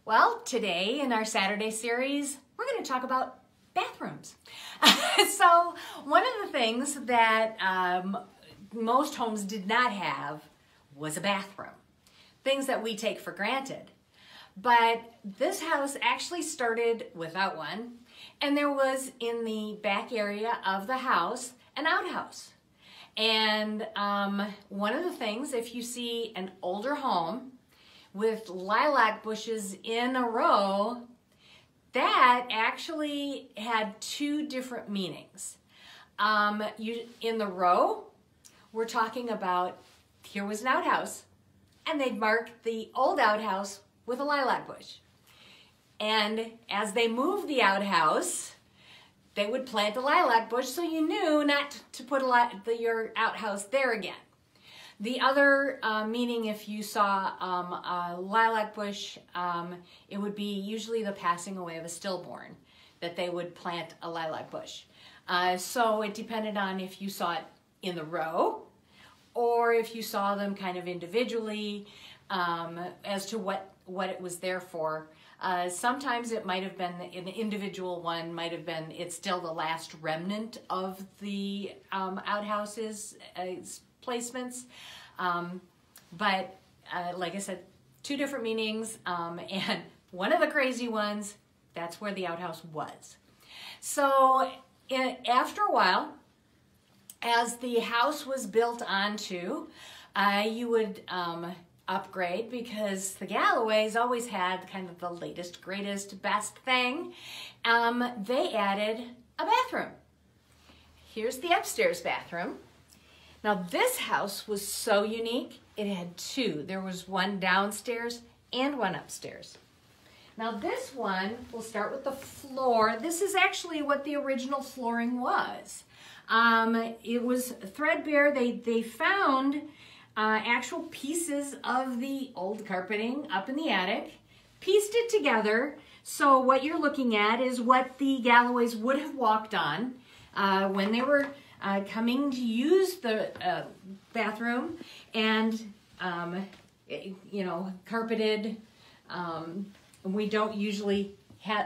Well, today in our Saturday series, we're going to talk about bathrooms. So one of the things that most homes did not have was a bathroom. Things that we take for granted. But this house actually started without one, and there was in the back area of the house an outhouse. And one of the things, if you see an older home with lilac bushes in a row, that actually had two different meanings. In the row, we're talking about here was an outhouse, and they'd mark the old outhouse with a lilac bush. And as they moved the outhouse, they would plant a lilac bush so you knew not to put your outhouse there again. The other meaning, if you saw a lilac bush, it would be usually the passing away of a stillborn, that they would plant a lilac bush. So it depended on if you saw it in the row or if you saw them kind of individually as to what it was there for. Sometimes it might have been an individual one, might have been it's still the last remnant of the outhouses placements. But like I said, two different meanings, and one of the crazy ones, that's where the outhouse was. So after a while, as the house was built onto, you would upgrade, because the Galloways always had kind of the latest, greatest, best thing. They added a bathroom. Here's the upstairs bathroom. Now this house was so unique, it had two. There was one downstairs and one upstairs. Now this one, we'll start with the floor. This is actually what the original flooring was. It was threadbare. They found actual pieces of the old carpeting up in the attic, pieced it together. So what you're looking at is what the Galloways would have walked on when they were coming to use the bathroom, and carpeted. We don't usually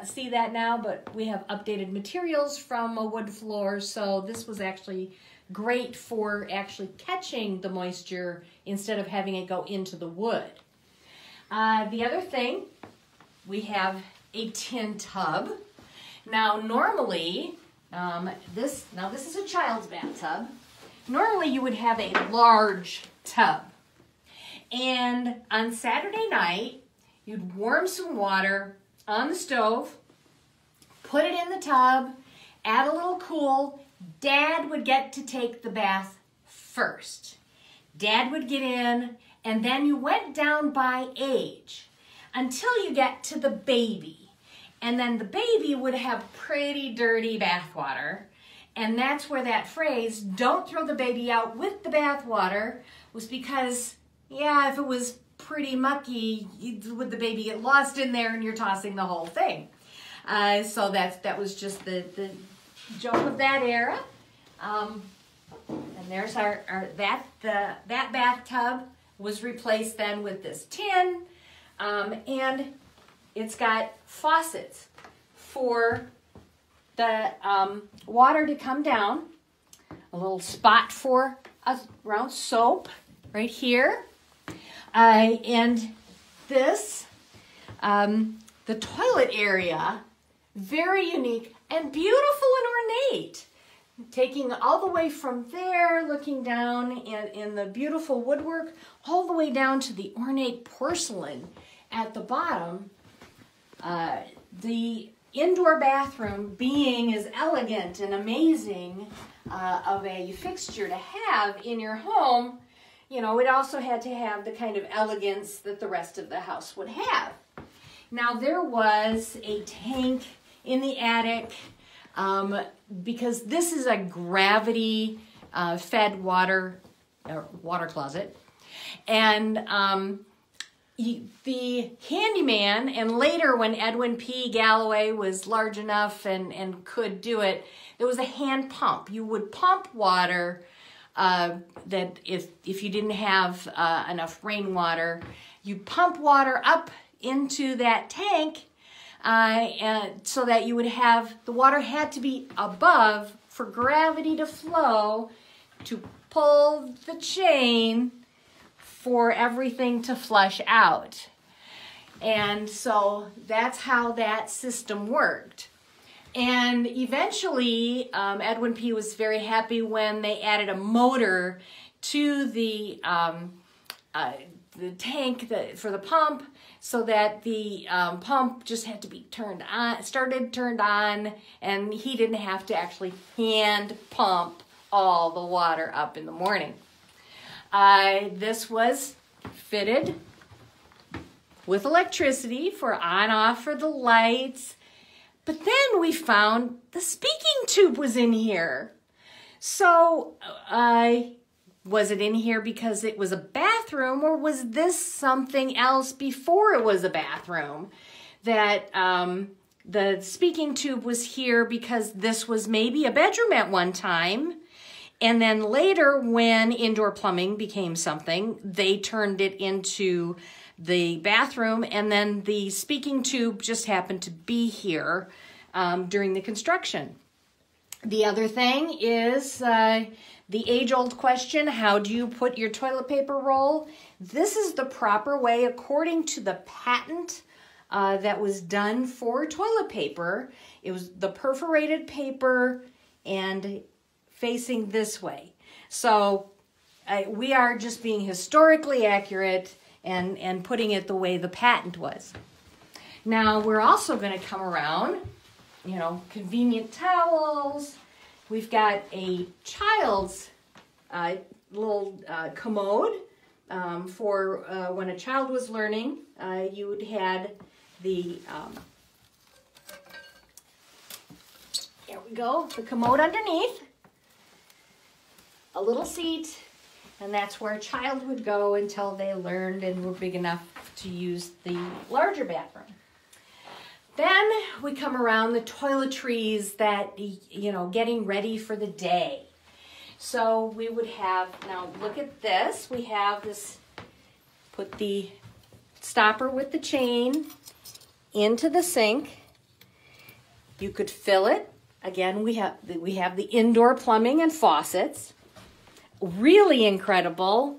see that now, but we have updated materials from a wood floor, so this was actually great for actually catching the moisture instead of having it go into the wood. The other thing, we have a tin tub. Now normally, this is a child's bathtub. Normally you would have a large tub. And on Saturday night, you'd warm some water on the stove, put it in the tub, add a little cool. Dad would get to take the bath first. Dad would get in, and then you went down by age until you get to the baby. And then the baby would have pretty dirty bath water. And that's where that phrase, don't throw the baby out with the bath water, was because, yeah, if it was pretty mucky, would the baby get lost in there and you're tossing the whole thing. So that was just the joke of that era. And there's that bathtub was replaced then with this tin, and it's got faucets for the water to come down, a little spot for a round soap right here, and this, the toilet area, very unique and beautiful and ornate. Taking all the way from there, looking down in the beautiful woodwork, all the way down to the ornate porcelain at the bottom. The indoor bathroom being as elegant and amazing of a fixture to have in your home, it also had to have the kind of elegance that the rest of the house would have. Now there was a tank in the attic, because this is a gravity fed water closet, and the handyman, and later when Edwin P. Galloway was large enough and could do it, there was a hand pump. You would pump water that if you didn't have enough rainwater, you pump water up into that tank, and so that you would have, the water had to be above for gravity to flow to pull the chain for everything to flush out. And so that's how that system worked. And eventually, Edwin P. was very happy when they added a motor to the tank for the pump, so that the pump just had to be turned on, and he didn't have to actually hand pump all the water up in the morning. This was fitted with electricity for on-off for the lights. But then we found the speaking tube was in here. So was it in here because it was a bathroom, or was this something else before it was a bathroom? That the speaking tube was here because this was maybe a bedroom at one time. And then later, when indoor plumbing became something, they turned it into the bathroom, and then the speaking tube just happened to be here during the construction. The other thing is the age-old question, how do you put your toilet paper roll? This is the proper way according to the patent that was done for toilet paper. It was the perforated paper and facing this way. So we are just being historically accurate and putting it the way the patent was. Now we're also going to come around, you know, convenient towels. We've got a child's little commode for when a child was learning. You had the, there we go, the commode underneath, a little seat, and that's where a child would go until they learned and were big enough to use the larger bathroom. Then we come around the toiletries that, you know, getting ready for the day. So we would have, now look at this, we have this, put the stopper with the chain into the sink. You could fill it. Again, we have the indoor plumbing and faucets. Really incredible.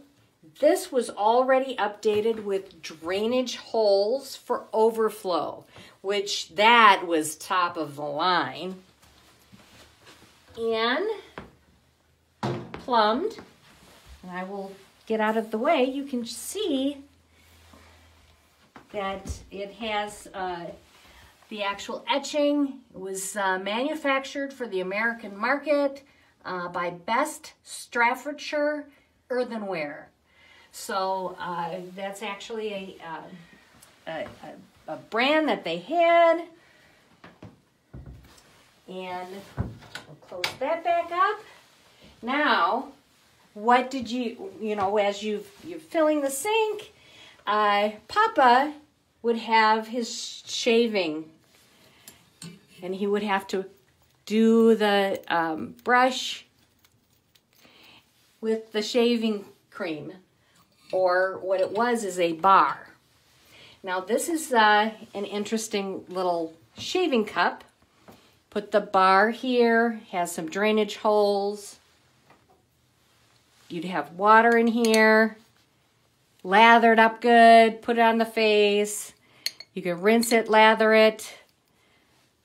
This was already updated with drainage holes for overflow, which that was top of the line. And plumbed, and I will get out of the way. You can see that it has the actual etching. It was manufactured for the American market by Best Staffordshire Earthenware. So that's actually a brand that they had. And we'll close that back up. Now, what did you know, as you're filling the sink, Papa would have his shaving, and he would have to do the brush with the shaving cream, or what it was is a bar. Now this is an interesting little shaving cup. Put the bar here, has some drainage holes. You'd have water in here, lathered up good, put it on the face. You can rinse it, lather it.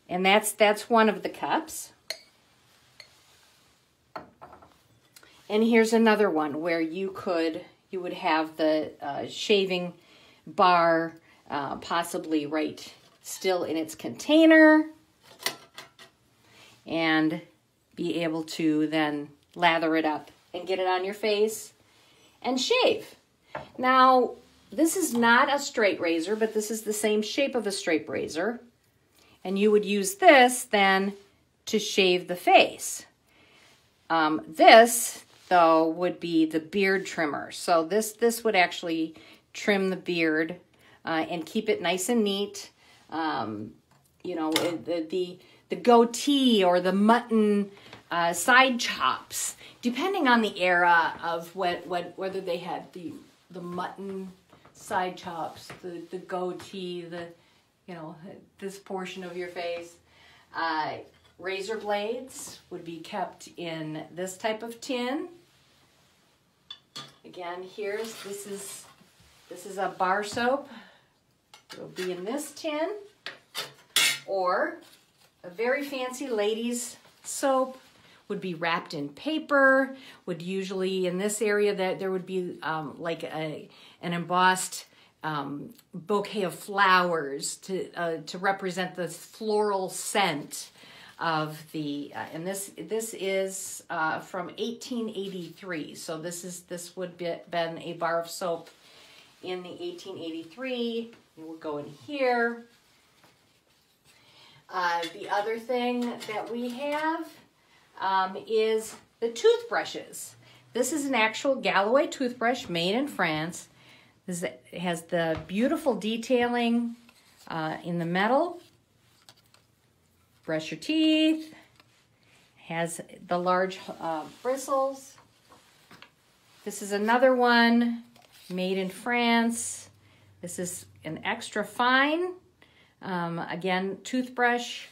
And that's one of the cups. And here's another one where you would have the shaving bar possibly right still in its container, and be able to then lather it up and get it on your face and shave. Now, this is not a straight razor, but this is the same shape of a straight razor. And you would use this then to shave the face. This, though, would be the beard trimmer. So this would actually trim the beard and keep it nice and neat. You know, the goatee or the mutton side chops, depending on the era of whether they had the mutton side chops, the goatee, this portion of your face. Razor blades would be kept in this type of tin. Again, this is a bar soap. It will be in this tin. Or a very fancy ladies soap would be wrapped in paper, would usually in this area that there would be like an embossed bouquet of flowers to represent the floral scent of the, and this is from 1883. So this would been a bar of soap in the 1883. We'll go in here. The other thing that we have is the toothbrushes. This is an actual Galloway toothbrush made in France. It has the beautiful detailing in the metal. Brush your teeth. Has the large bristles. This is another one made in France. This is an extra fine. Again, toothbrush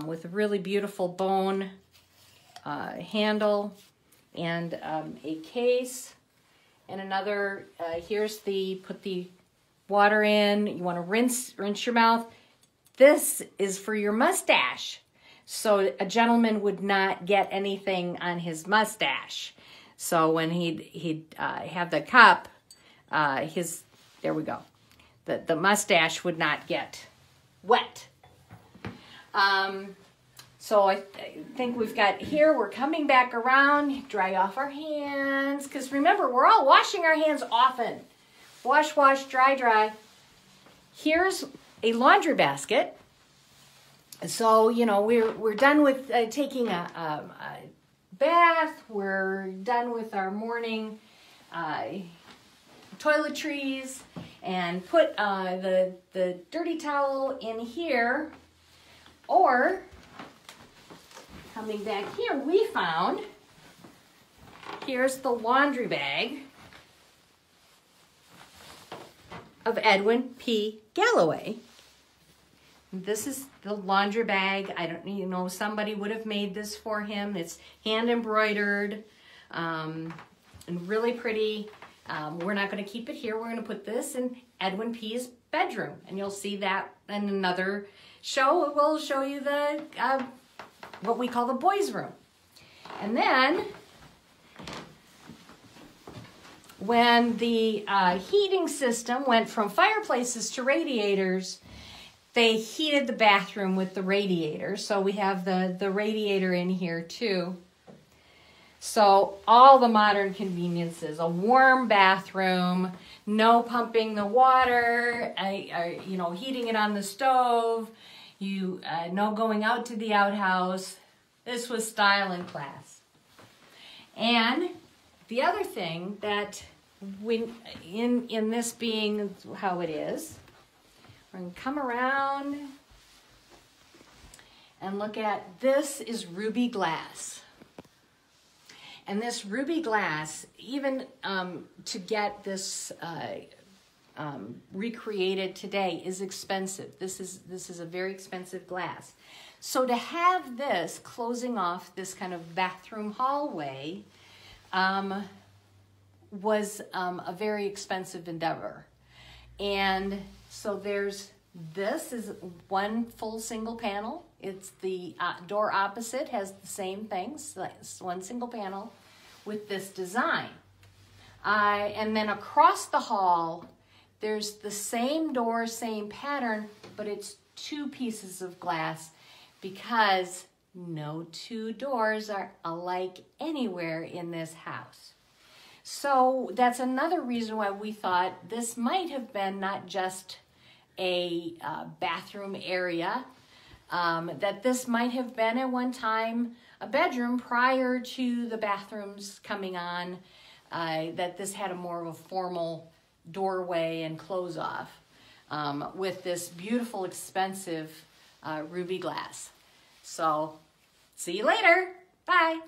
with a really beautiful bone handle and a case. And another, put the water in. You want to rinse your mouth. This is for your mustache. So a gentleman would not get anything on his mustache. So when he'd have the cup, there we go. The mustache would not get wet. So I think we've got here, we're coming back around, dry off our hands, because remember, we're all washing our hands often. Wash, wash, dry, dry. Here's a laundry basket. So, we're done with taking a bath. We're done with our morning toiletries, and put the dirty towel in here. Or, coming back here, we found, here's the laundry bag of Edwin P. Galloway. This is the laundry bag. I don't, somebody would have made this for him. It's hand embroidered and really pretty. We're not going to keep it here. We're going to put this in Edwin P.'s bedroom, and you'll see that in another show. We'll show you the what we call the boys' room. And then when the heating system went from fireplaces to radiators, they heated the bathroom with the radiator. So we have the radiator in here too. So all the modern conveniences, a warm bathroom, no pumping the water, heating it on the stove, no going out to the outhouse. This was style and class. And the other thing that in this being how it is, we're going to come around and look at, this is ruby glass. And this ruby glass, even to get this recreated today, is expensive. This is a very expensive glass. So to have this closing off this kind of bathroom hallway was a very expensive endeavor. And so this is one full single panel. It's the door opposite has the same things. It's one single panel with this design. And then across the hall, there's the same door, same pattern, but it's two pieces of glass because no two doors are alike anywhere in this house. So that's another reason why we thought this might have been not just a bathroom area, that this might have been at one time a bedroom prior to the bathrooms coming on, that this had a more of a formal doorway and close off with this beautiful, expensive ruby glass. So, see you later. Bye.